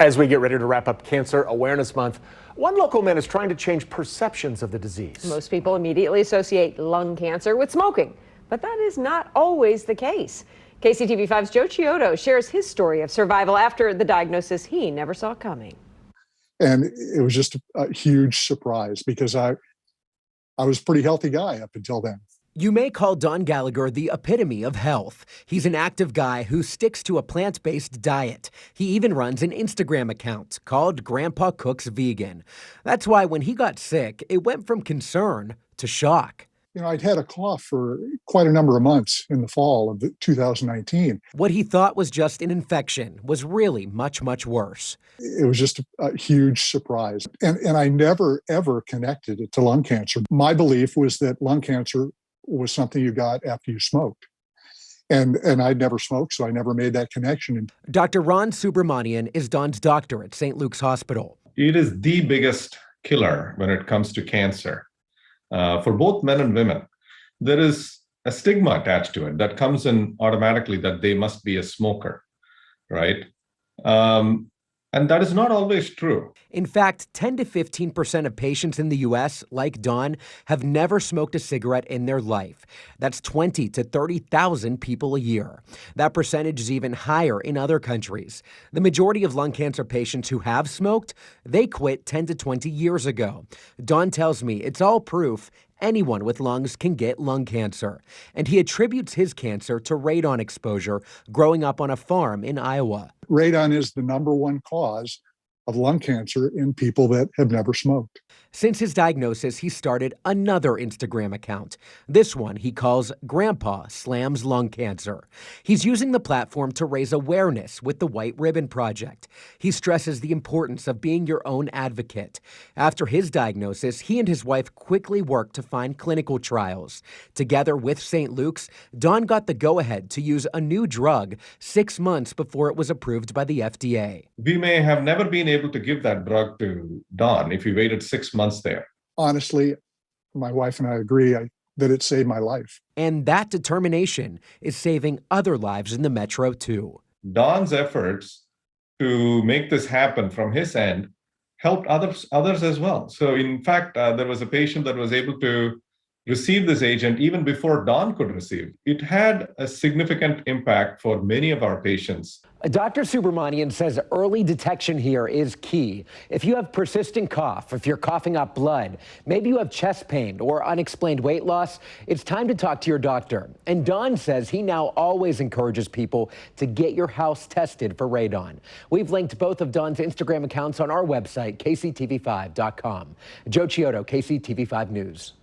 As we get ready to wrap up Cancer Awareness Month, one local man is trying to change perceptions of the disease. Most people immediately associate lung cancer with smoking, but that is not always the case. KCTV5's Joe Chiodo shares his story of survival after the diagnosis he never saw coming. And it was just a huge surprise because I was a pretty healthy guy up until then. You may call Don Gallagher the epitome of health. He's an active guy who sticks to a plant-based diet. He even runs an Instagram account called Grandpa Cooks Vegan. That's why when he got sick, it went from concern to shock. You know, I'd had a cough for quite a number of months in the fall of 2019. What he thought was just an infection was really much, much worse. It was just a huge surprise. And I never, ever connected it to lung cancer. My belief was that lung cancer was something you got after you smoked. And I'd never smoked, so I never made that connection. Dr. Ron SUBRAMANIAN is Don's doctor at St. Luke's Hospital. It is the biggest killer when it comes to cancer. For both men and women, there is a stigma attached to it that comes in automatically that they must be a smoker, right? And that is not always true. In fact, 10 to 15% of patients in the U.S., like Don, have never smoked a cigarette in their life. That's 20 to 30,000 people a year. That percentage is even higher in other countries. The majority of lung cancer patients who have smoked, they quit 10 to 20 years ago. Don tells me it's all proof anyone with lungs can get lung cancer. And he attributes his cancer to radon exposure growing up on a farm in Iowa. Radon is the number one cause of lung cancer in people that have never smoked. Since his diagnosis, he started another Instagram account. This one he calls Grandpa Slams Lung Cancer. He's using the platform to raise awareness with the White Ribbon Project. He stresses the importance of being your own advocate. After his diagnosis, he and his wife quickly worked to find clinical trials. Together with St. Luke's, Don got the go-ahead to use a new drug 6 months before it was approved by the FDA. We may have never been able to give that drug to Don if we waited 6 months there. Honestly, my wife and I agree that it saved my life. And that determination is saving other lives in the metro, too. Don's efforts to make this happen from his end helped others as well. So in fact, there was a patient that was able to receive this agent even before Don could receive. It had a significant impact for many of our patients. Dr. SUBRAMANIAN says early detection here is key. If you have persistent cough, if you're coughing up blood, maybe you have chest pain or unexplained weight loss, it's time to talk to your doctor. And Don says he now always encourages people to get your house tested for radon. We've linked both of Don's Instagram accounts on our website, kctv5.com. Joe Chiodo, KCTV5 News.